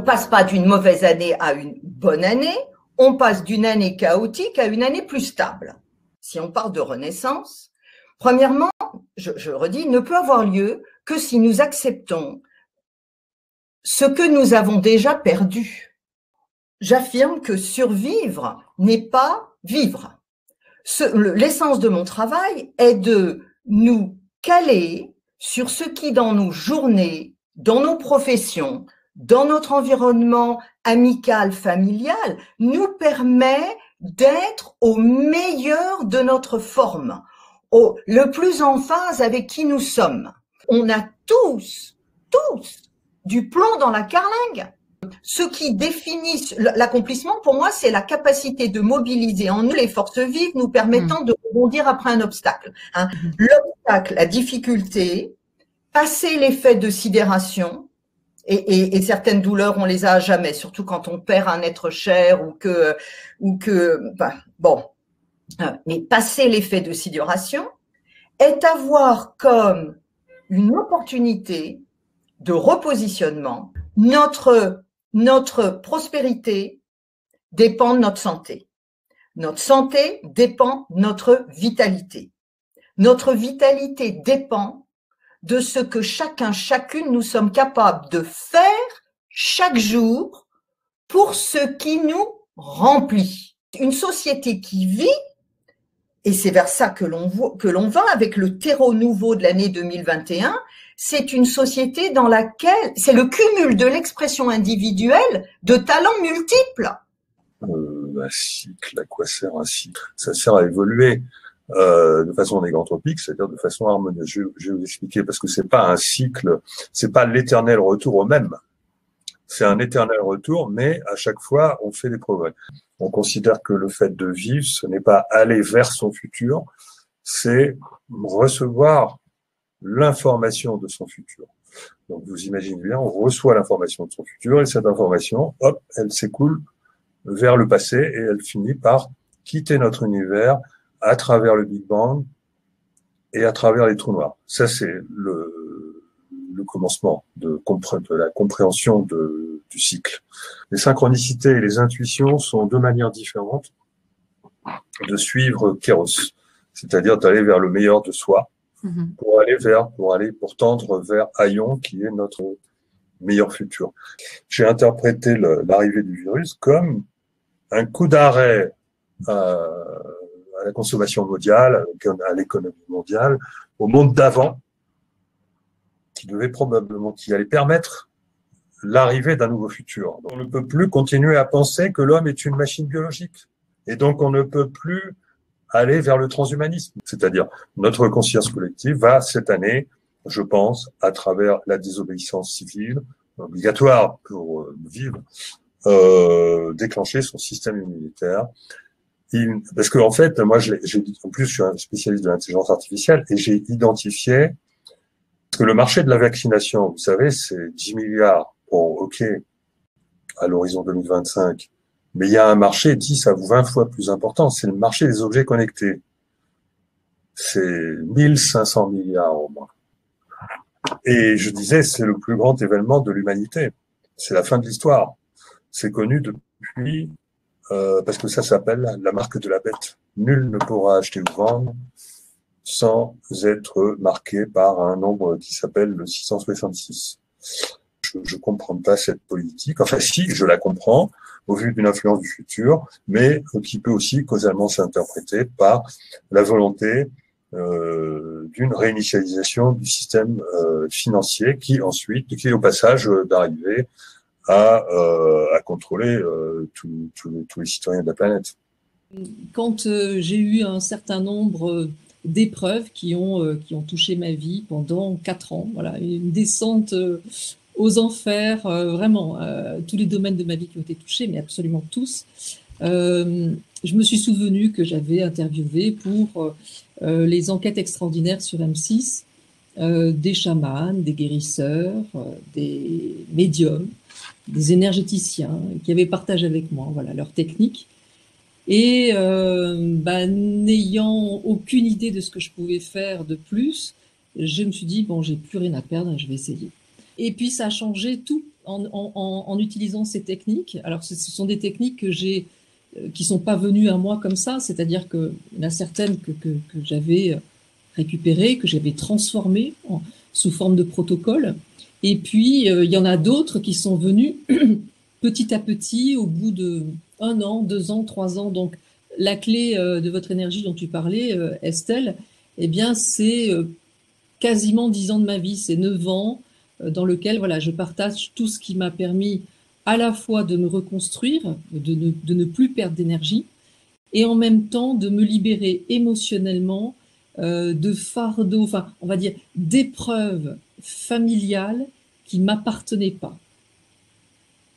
on passe pas d'une mauvaise année à une bonne année, on passe d'une année chaotique à une année plus stable. Si on parle de renaissance, premièrement, je redis, ne peut avoir lieu que si nous acceptons ce que nous avons déjà perdu. J'affirme que survivre n'est pas vivre. L'essence de mon travail est de nous caler sur ce qui, dans nos journées, dans nos professions, dans notre environnement amical, familial, nous permet d'être au meilleur de notre forme, le plus en phase avec qui nous sommes. On a tous, du plomb dans la carlingue. Ce qui définit l'accomplissement, pour moi, c'est la capacité de mobiliser en nous les forces vives nous permettant de rebondir après un obstacle. Hein. L'obstacle, la difficulté, passer l'effet de sidération, et certaines douleurs, on les a à jamais, surtout quand on perd un être cher mais passer l'effet de sidération est avoir comme une opportunité de repositionnement. Notre prospérité dépend de notre santé. Notre santé dépend de notre vitalité. Notre vitalité dépend de ce que chacune, nous sommes capables de faire chaque jour pour ce qui nous remplit. Une société qui vit, et c'est vers ça que l'on va avec le terreau nouveau de l'année 2021, c'est une société dans laquelle c'est le cumul de l'expression individuelle de talents multiples. Un cycle, à quoi sert un cycle? Ça sert à évoluer de façon négantropique, c'est-à-dire de façon harmonieuse. Je vais vous expliquer, parce que c'est pas un cycle, c'est pas l'éternel retour au même. C'est un éternel retour, mais à chaque fois, on fait des progrès. On considère que le fait de vivre, ce n'est pas aller vers son futur, c'est recevoir l'information de son futur. Donc, vous imaginez bien, on reçoit l'information de son futur et cette information, hop, elle s'écoule vers le passé et elle finit par quitter notre univers à travers le Big Bang et à travers les trous noirs. Ça, c'est le commencement de la compréhension du cycle. Les synchronicités et les intuitions sont deux manières différentes de suivre Kéros, c'est-à-dire d'aller vers le meilleur de soi, pour tendre vers Aion, qui est notre meilleur futur. J'ai interprété l'arrivée du virus comme un coup d'arrêt à la consommation mondiale, à l'économie mondiale, au monde d'avant, qui allait permettre l'arrivée d'un nouveau futur. Donc, on ne peut plus continuer à penser que l'homme est une machine biologique. Et donc, on ne peut plus aller vers le transhumanisme. C'est-à-dire, notre conscience collective va, cette année, je pense, à travers la désobéissance civile, obligatoire pour vivre, déclencher son système immunitaire. Parce que, en fait, moi, en plus, je suis un spécialiste de l'intelligence artificielle et j'ai identifié que le marché de la vaccination, vous savez, c'est 10 milliards. Bon, ok, à l'horizon 2025. Mais il y a un marché 10 à 20 fois plus important, c'est le marché des objets connectés. C'est 1500 milliards au moins. Et je disais, c'est le plus grand événement de l'humanité. C'est la fin de l'histoire. C'est connu depuis, parce que ça s'appelle la marque de la bête. Nul ne pourra acheter ou vendre sans être marqué par un nombre qui s'appelle le 666. Je comprends pas cette politique. Enfin, si, je la comprends au vu d'une influence du futur, mais qui peut aussi causalement s'interpréter par la volonté d'une réinitialisation du système financier qui au passage d'arriver à contrôler tous les citoyens de la planète. Quand j'ai eu un certain nombre d'épreuves qui ont touché ma vie pendant 4 ans, voilà, une descente aux enfers, vraiment, tous les domaines de ma vie qui ont été touchés, mais absolument tous. Je me suis souvenu que j'avais interviewé pour les enquêtes extraordinaires sur M6 des chamans, des guérisseurs, des médiums, des énergéticiens qui avaient partagé avec moi, voilà, leurs techniques. Et n'ayant aucune idée de ce que je pouvais faire de plus, je me suis dit, bon, j'ai plus rien à perdre, je vais essayer. Et puis ça a changé tout. en utilisant ces techniques. Alors, ce sont des techniques qui sont pas venues à moi comme ça, c'est-à-dire qu'il y en a certaines que j'avais récupérées, que j'avais transformées sous forme de protocole. Et puis, il y en a d'autres qui sont venues petit à petit, au bout de 1 an, 2 ans, 3 ans. Donc, la clé de votre énergie dont tu parlais, Estelle, eh bien, c'est quasiment 10 ans de ma vie, c'est 9 ans dans lequel voilà, je partage tout ce qui m'a permis à la fois de me reconstruire, de ne plus perdre d'énergie, et en même temps de me libérer émotionnellement de fardeaux, enfin, on va dire, d'épreuves familiales qui ne m'appartenaient pas.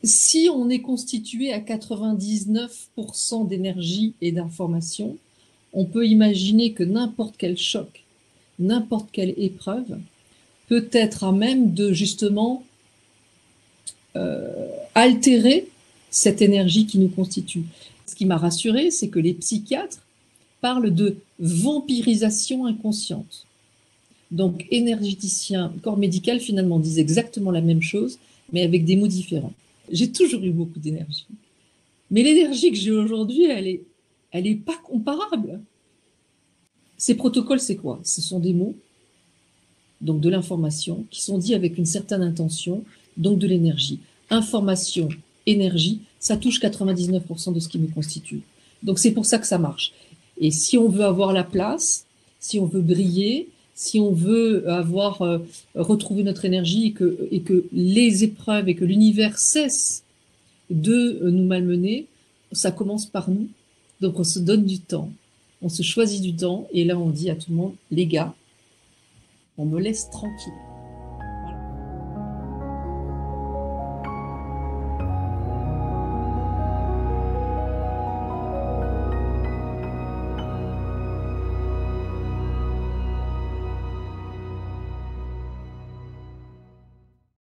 Si on est constitué à 99% d'énergie et d'information, on peut imaginer que n'importe quel choc, n'importe quelle épreuve peut être à même de justement altérer cette énergie qui nous constitue. Ce qui m'a rassurée, c'est que les psychiatres parlent de vampirisation inconsciente. Donc, énergéticien, corps médical, finalement, disent exactement la même chose, mais avec des mots différents. J'ai toujours eu beaucoup d'énergie. Mais l'énergie que j'ai aujourd'hui, elle est pas comparable. Ces protocoles, c'est quoi? Ce sont des mots, donc de l'information, qui sont dits avec une certaine intention, donc de l'énergie. Information, énergie, ça touche 99% de ce qui me constitue. Donc c'est pour ça que ça marche. Et si on veut avoir la place, si on veut briller, si on veut retrouver notre énergie et que les épreuves et que l'univers cesse de nous malmener, ça commence par nous. Donc on se donne du temps, on se choisit du temps et là on dit à tout le monde, les gars, on me laisse tranquille.